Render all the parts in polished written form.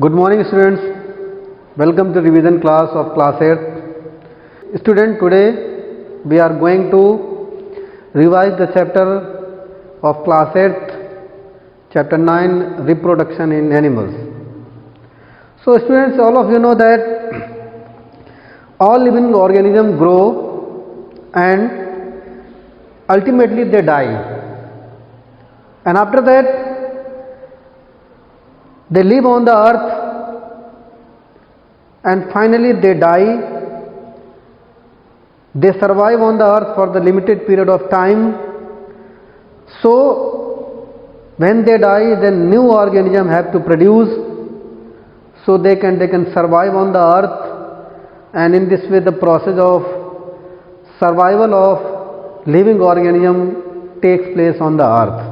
Good morning students, welcome to revision class of class 8. Student, today we are going to revise the chapter of class 8, chapter 9, reproduction in animals. So students, all of you know that all living organisms grow and ultimately they die, and after that they live on the earth and finally they die. They survive on the earth for the limited period of time. So when they die, then new organisms have to produce so they can survive on the earth, and in this way the process of survival of living organism takes place on the earth.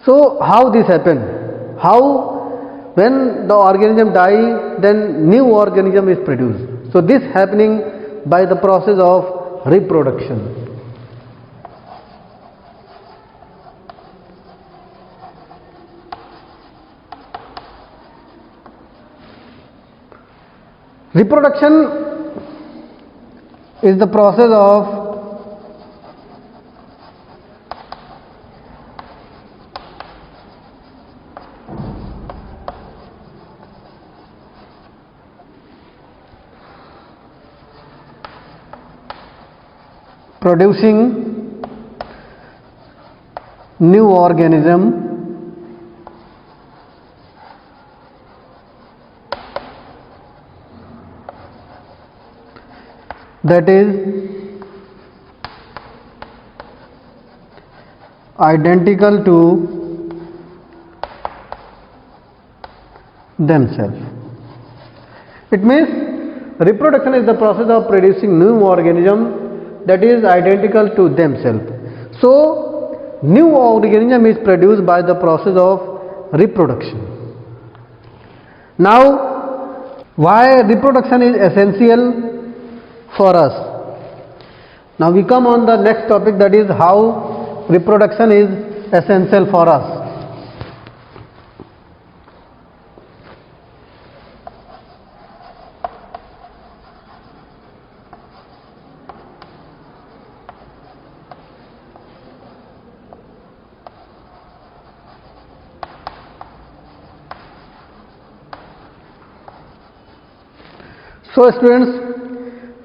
So how this happen? How when the organism die, then new organism is produced. So this happening by the process of reproduction. Reproduction is the process of producing new organism that is identical to themselves. It means reproduction is the process of producing new organism that is identical to themselves. So new organism is produced by the process of reproduction. Now why reproduction is essential for us? Now we come on the next topic, that is how reproduction is essential for us. So students,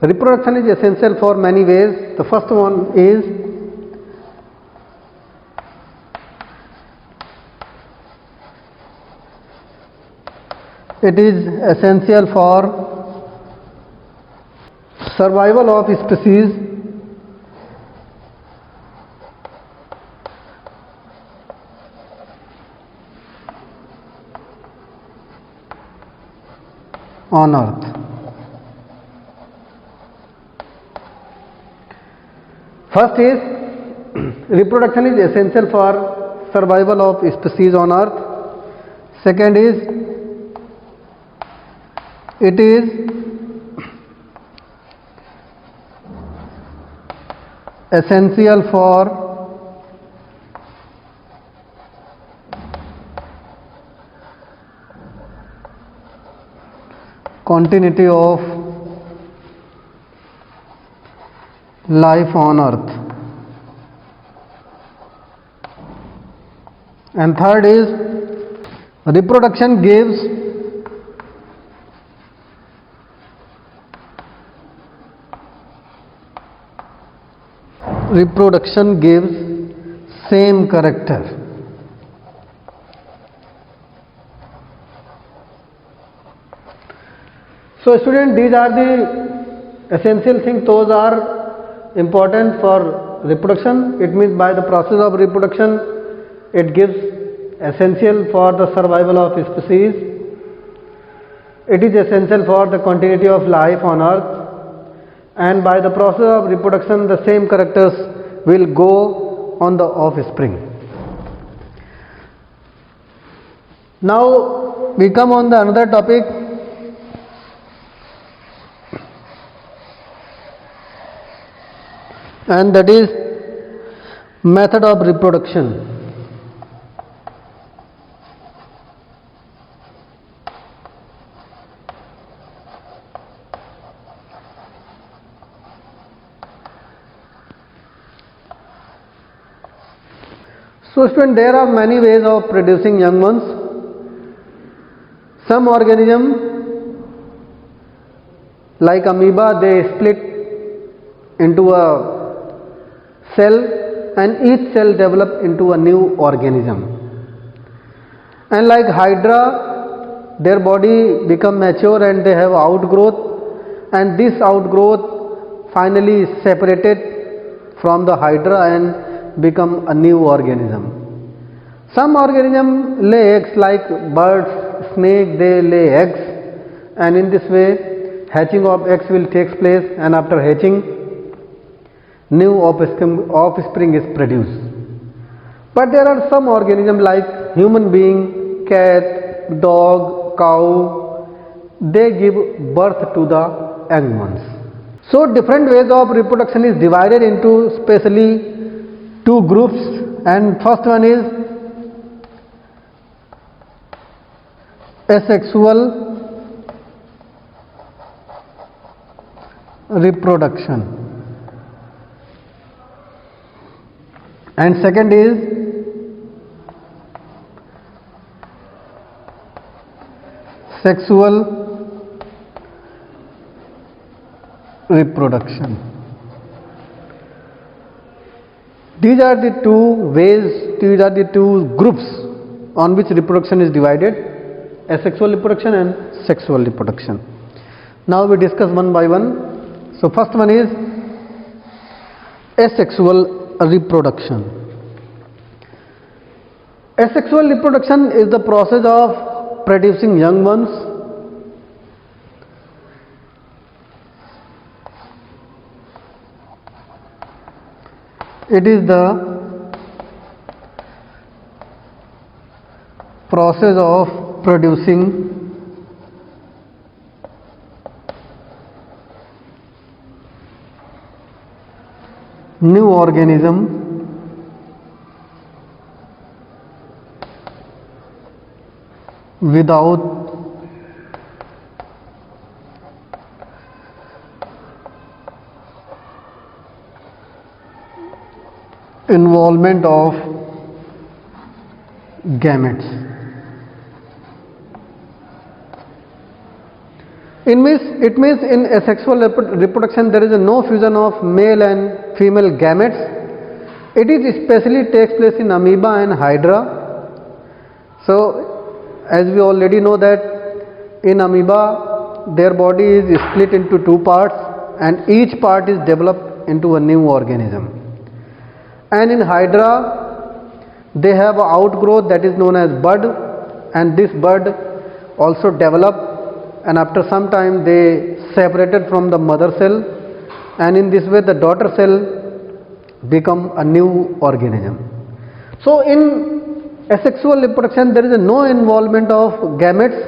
reproduction is essential for many ways. The first one is it is essential for survival of species on earth. First is reproduction is essential for survival of species on earth. Second is it is essential for continuity of life on earth. And third is reproduction gives same character. So students, these are the essential things, those are important for reproduction. It means by the process of reproduction it gives essential for the survival of species. It is essential for the continuity of life on earth, and by the process of reproduction the same characters will go on the offspring. Now we come on the another topic, and that is method of reproduction. So student, there are many ways of producing young ones. Some organism like amoeba, they split into a cell and each cell develop into a new organism. And like hydra, their body become mature and they have outgrowth, and this outgrowth finally is separated from the hydra and become a new organism. Some organism lay eggs like birds, snake, they lay eggs, and in this way hatching of eggs will take place, and after hatching new offspring is produced. But there are some organisms like human being, cat, dog, cow, they give birth to the young ones. So different ways of reproduction is divided into specially two groups, and first one is asexual reproduction, and second is sexual reproduction. These are the two ways, these are the two groups on which reproduction is divided: asexual reproduction and sexual reproduction. Now we discuss one by one. So first one is asexual reproduction. Asexual reproduction is the process of producing young ones. It is the process of producing new organism without involvement of gametes. It means in asexual reproduction there is no fusion of male and female gametes. It is especially takes place in amoeba and hydra. So as we already know that in amoeba their body is split into two parts and each part is developed into a new organism. And in hydra they have an outgrowth that is known as bud, and this bud also develop, and after some time they separated from the mother cell, and in this way the daughter cell become a new organism. So in asexual reproduction there is no involvement of gametes,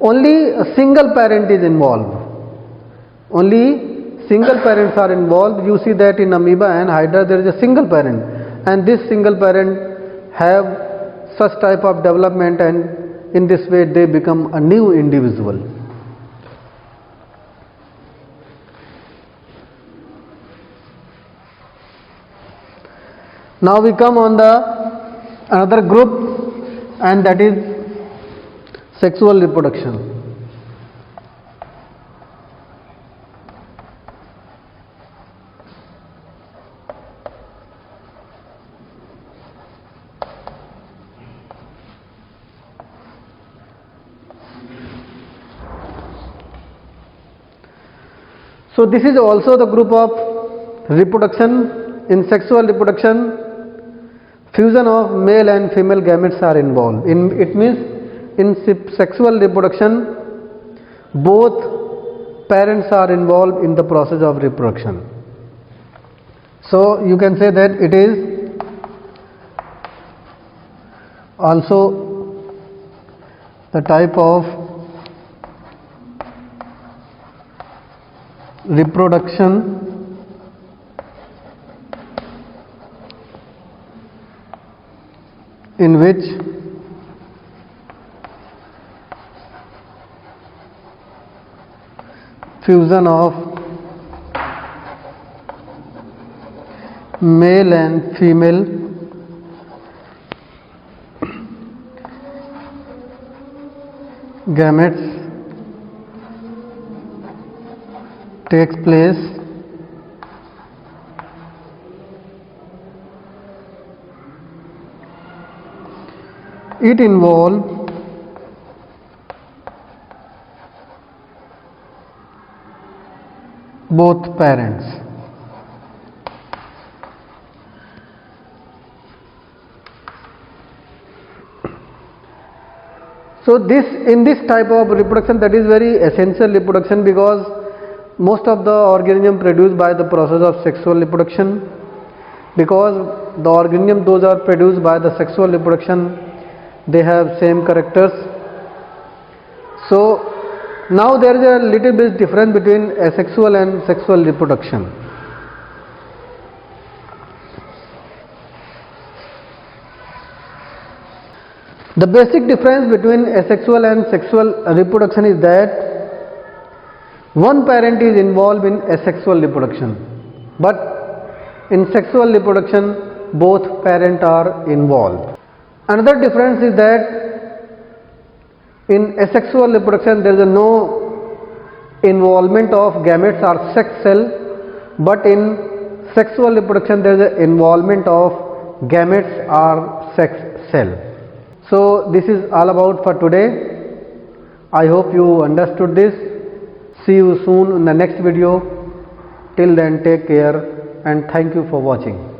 only a single parent is involved. Only single parents are involved. You see that in amoeba and hydra there is a single parent, and this single parent have such type of development, and in this way they become a new individual. Now we come on the another group, and that is sexual reproduction. So this is also the group of reproduction. In sexual reproduction, fusion of male and female gametes are involved. It means in sexual reproduction both parents are involved in the process of reproduction. So you can say that it is also the type of reproduction in which fusion of male and female gametes takes place it involves both parents. So in this type of reproduction, that is very essential reproduction, because most of the organism produced by the process of sexual reproduction, because the organism those are produced by the sexual reproduction, they have same characters. So now there is a little bit difference between asexual and sexual reproduction. The basic difference between asexual and sexual reproduction is that one parent is involved in asexual reproduction, but in sexual reproduction both parents are involved. Another difference is that in asexual reproduction there is no involvement of gametes or sex cell, but in sexual reproduction there is an involvement of gametes or sex cell. So this is all about for today. I hope you understood this. See you soon in the next video. Till then, take care and thank you for watching.